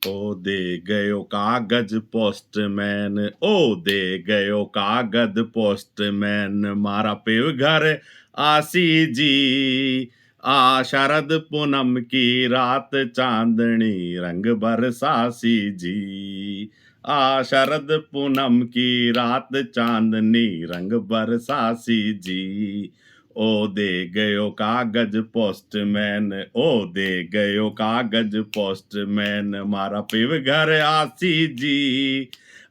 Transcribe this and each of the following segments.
ओ दे गयो कागज पोस्टमैन, ओ दे गयो कागज पोस्टमैन, मारा पे घर आसी जी। आ शरद पूनम की रात चांदनी रंग बरसासी जी। आ शरद पूनम की रात चांदनी रंग बरसासी जी। ओ दे गयो कागज पोस्टमैन, ओ दे गयो कागज पोस्टमैन, मारा पिव घर आसी जी।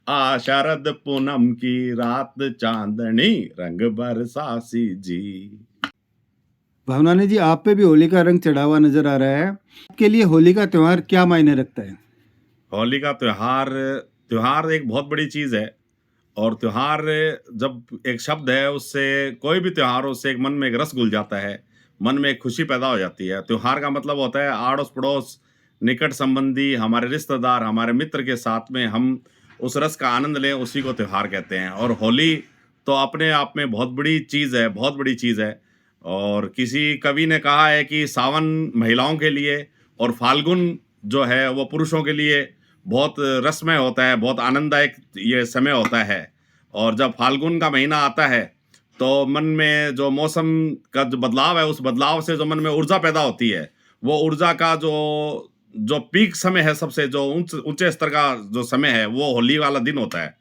आ शरद पूनम की रात चांदनी रंग बरसासी जी। भावनानी जी, आप पे भी होली का रंग चढ़ा हुआ नजर आ रहा है। आपके लिए होली का त्योहार क्या मायने रखता है? होली का त्योहार त्योहार एक बहुत बड़ी चीज है। और त्योहार जब एक शब्द है, उससे कोई भी त्योहार हो, उससे एक मन में एक रस घुल जाता है, मन में एक खुशी पैदा हो जाती है। त्योहार का मतलब होता है आड़ोस पड़ोस, निकट संबंधी, हमारे रिश्तेदार, हमारे मित्र के साथ में हम उस रस का आनंद लें, उसी को त्योहार कहते हैं। और होली तो अपने आप में बहुत बड़ी चीज़ है, बहुत बड़ी चीज़ है। और किसी कवि ने कहा है कि सावन महिलाओं के लिए और फाल्गुन जो है वो पुरुषों के लिए बहुत रसमय होता है, बहुत आनंददायक ये समय होता है। और जब फाल्गुन का महीना आता है, तो मन में जो मौसम का जो बदलाव है, उस बदलाव से जो मन में ऊर्जा पैदा होती है, वो ऊर्जा का जो जो पीक समय है, सबसे जो ऊंचे स्तर का जो समय है, वो होली वाला दिन होता है।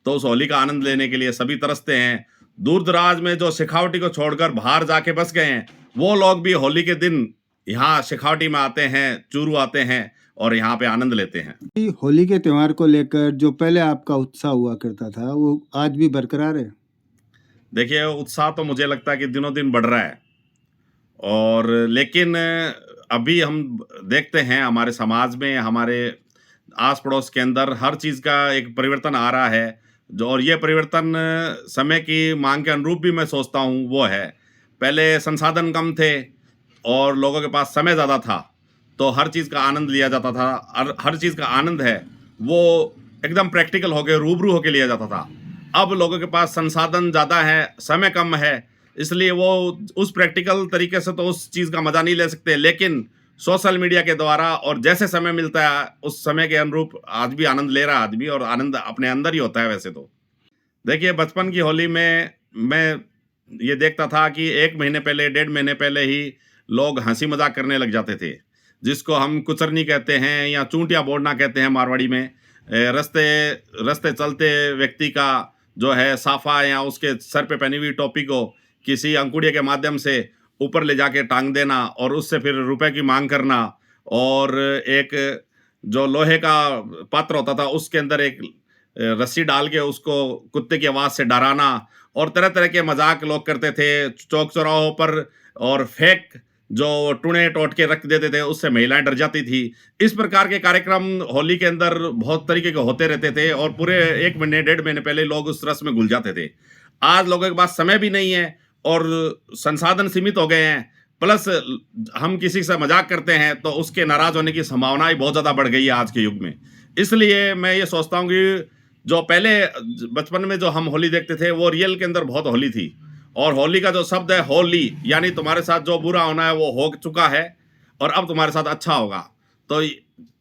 तो उस होली का आनंद लेने के लिए सभी तरसते हैं। दूर दराज में जो शेखावटी को छोड़कर बाहर जाके बस गए हैं, वो लोग भी होली के दिन यहाँ शेखावटी में आते हैं, चूरू आते हैं और यहाँ पे आनंद लेते हैं। कि होली के त्योहार को लेकर जो पहले आपका उत्साह हुआ करता था, वो आज भी बरकरार है? देखिए, उत्साह तो मुझे लगता है कि दिनों दिन बढ़ रहा है। और लेकिन अभी हम देखते हैं हमारे समाज में, हमारे आस पड़ोस के अंदर हर चीज़ का एक परिवर्तन आ रहा है। जो और ये परिवर्तन समय की मांग के अनुरूप भी मैं सोचता हूँ वो है। पहले संसाधन कम थे और लोगों के पास समय ज़्यादा था, तो हर चीज़ का आनंद लिया जाता था। हर चीज़ का आनंद है वो एकदम प्रैक्टिकल होके रूबरू होके लिया जाता था। अब लोगों के पास संसाधन ज़्यादा है, समय कम है, इसलिए वो उस प्रैक्टिकल तरीके से तो उस चीज़ का मज़ा नहीं ले सकते। लेकिन सोशल मीडिया के द्वारा और जैसे समय मिलता है, उस समय के अनुरूप आज भी आनंद ले रहा है आदमी, और आनंद अपने अंदर ही होता है वैसे तो। देखिए, बचपन की होली में मैं ये देखता था कि 1 महीने पहले, डेढ़ महीने पहले ही लोग हँसी-मज़ाक करने लग जाते थे, जिसको हम कुचरनी कहते हैं या चूंटिया बोड़ना कहते हैं मारवाड़ी में। रस्ते रस्ते चलते व्यक्ति का जो है साफा या उसके सर पे पहनी हुई टोपी को किसी अंकुड़िया के माध्यम से ऊपर ले जाके टांग देना और उससे फिर रुपए की माँग करना। और एक जो लोहे का पात्र होता था, उसके अंदर एक रस्सी डाल के उसको कुत्ते की आवाज़ से डराना। और तरह-तरह के मज़ाक लोग करते थे चौक चौराहों पर। और फेक जो टूणे टोटके रख देते थे, उससे महिलाएँ डर जाती थी। इस प्रकार के कार्यक्रम होली के अंदर बहुत तरीके के होते रहते थे और पूरे 1 महीने, डेढ़ महीने पहले लोग उस रस में घुल जाते थे। आज लोगों के पास समय भी नहीं है और संसाधन सीमित हो गए हैं। प्लस हम किसी से मज़ाक करते हैं, तो उसके नाराज़ होने की संभावना ही बहुत ज़्यादा बढ़ गई है आज के युग में। इसलिए मैं ये सोचता हूँ कि जो पहले बचपन में जो हम होली देखते थे, वो रियल के अंदर बहुत होली थी। और होली का जो शब्द है होली, यानी तुम्हारे साथ जो बुरा होना है वो हो चुका है और अब तुम्हारे साथ अच्छा होगा। तो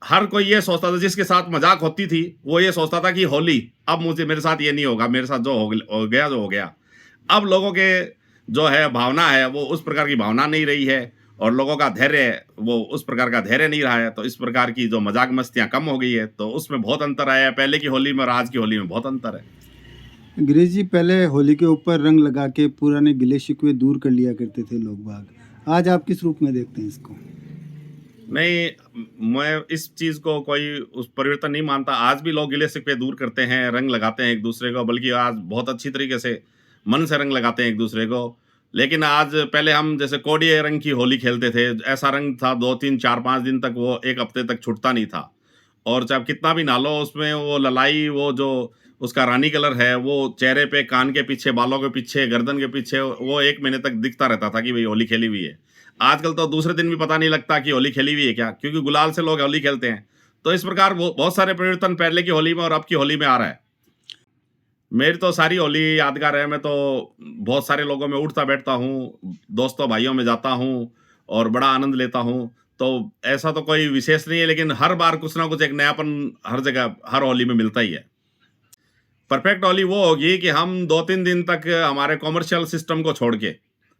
हर कोई ये सोचता था, जिसके साथ मजाक होती थी वो ये सोचता था कि होली, अब मुझे मेरे साथ ये नहीं होगा, मेरे साथ जो हो गया जो हो गया। अब लोगों के जो है भावना है, वो उस प्रकार की भावना नहीं रही है और लोगों का धैर्य वो उस प्रकार का धैर्य नहीं रहा है। तो इस प्रकार की जो मजाक मस्तियाँ कम हो गई है, तो उसमें बहुत अंतर आया है। पहले की होली में और आज की होली में बहुत अंतर है। गिरीश जी, पहले होली के ऊपर रंग लगा के पुराने गिले शिकवे दूर कर लिया करते थे लोग बाग। आज आप किस रूप में देखते हैं इसको? नहीं, मैं इस चीज़ को कोई उस परिवर्तन नहीं मानता। आज भी लोग गिले-शिकवे दूर करते हैं, रंग लगाते हैं एक-दूसरे को, बल्कि आज बहुत अच्छी तरीके से मन से रंग लगाते हैं एक-दूसरे को। लेकिन आज पहले हम जैसे कोडिये रंग की होली खेलते थे, ऐसा रंग था 2, 3, 4, 5 दिन तक, वो 1 हफ्ते तक छूटता नहीं था। और चाहे आप कितना भी नहा लो, उसमें वो ललाई, वो जो उसका रानी कलर है, वो चेहरे पे, कान के पीछे, बालों के पीछे, गर्दन के पीछे, वो 1 महीने तक दिखता रहता था कि भई होली खेली हुई है। आजकल तो दूसरे दिन भी पता नहीं लगता कि होली खेली हुई है क्या, क्योंकि गुलाल से लोग होली खेलते हैं। तो इस प्रकार वो बहुत सारे परिवर्तन पहले की होली में और अब की होली में आ रहा है। मेरी तो सारी होली यादगार है। मैं तो बहुत सारे लोगों में उठता बैठता हूँ, दोस्तों भाइयों में जाता हूँ और बड़ा आनंद लेता हूँ। तो ऐसा तो कोई विशेष नहीं है, लेकिन हर बार कुछ ना कुछ एक नयापन हर जगह, हर होली में मिलता ही है। परफेक्ट होली वो होगी कि हम 2-3 दिन तक हमारे कमर्शियल सिस्टम को छोड़ के,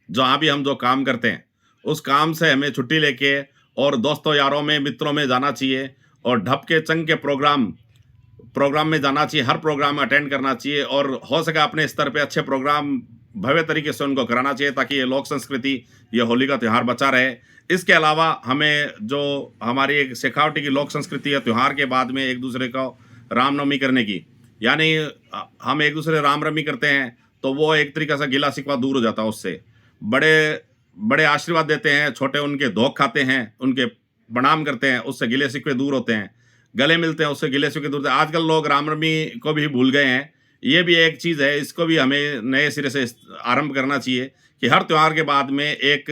जहाँ भी हम जो काम करते हैं, उस काम से हमें छुट्टी लेके और दोस्तों यारों में, मित्रों में जाना चाहिए और ढप के चंग के प्रोग्राम में जाना चाहिए, हर प्रोग्राम में अटेंड करना चाहिए और हो सके अपने स्तर पे अच्छे प्रोग्राम भव्य तरीके से उनको कराना चाहिए, ताकि ये लोक संस्कृति, ये होली का त्योहार बचा रहे। इसके अलावा हमें जो हमारी एक शेखावटी की लोक संस्कृति है, त्योहार के बाद में एक दूसरे को रामनवमी करने की, यानी हम एक दूसरे रामरमी करते हैं, तो वो एक तरीके से गिला शिकवा दूर हो जाता है उससे। बड़े बड़े आशीर्वाद देते हैं, छोटे उनके धोख खाते हैं, उनके प्रणाम करते हैं, उससे गिले शिकवे दूर होते हैं। गले मिलते हैं, उससे गिले शिकवे दूर होते हैं। आजकल लोग रामनवमी को भी भूल गए हैं। ये भी एक चीज़ है, इसको भी हमें नए सिरे से आरंभ करना चाहिए कि हर त्योहार के बाद में एक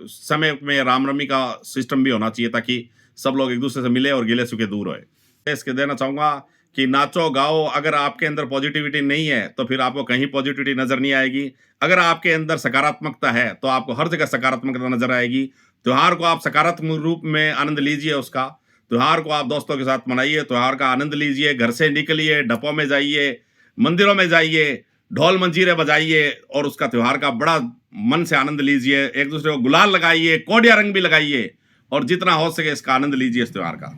समय में रामनवमी का सिस्टम भी होना चाहिए, ताकि सब लोग एक दूसरे से मिले और गिले शिकवे दूर होए। इसके देना चाहूँगा कि नाचो गाओ, अगर आपके अंदर पॉजिटिविटी नहीं है तो फिर आपको कहीं पॉजिटिविटी नज़र नहीं आएगी। अगर आपके अंदर सकारात्मकता है तो आपको हर जगह सकारात्मकता नज़र आएगी। त्योहार को आप सकारात्मक रूप में आनंद लीजिए उसका। त्योहार को आप दोस्तों के साथ मनाइए, त्योहार का आनंद लीजिए, घर से निकलिए, ढपों में जाइए, मंदिरों में जाइए, ढोल मंजीरे बजाइए और उसका त्योहार का बड़ा मन से आनंद लीजिए। एक दूसरे को गुलाल लगाइए, कोडिया रंग भी लगाइए और जितना हो सके इसका आनंद लीजिए इस त्योहार का।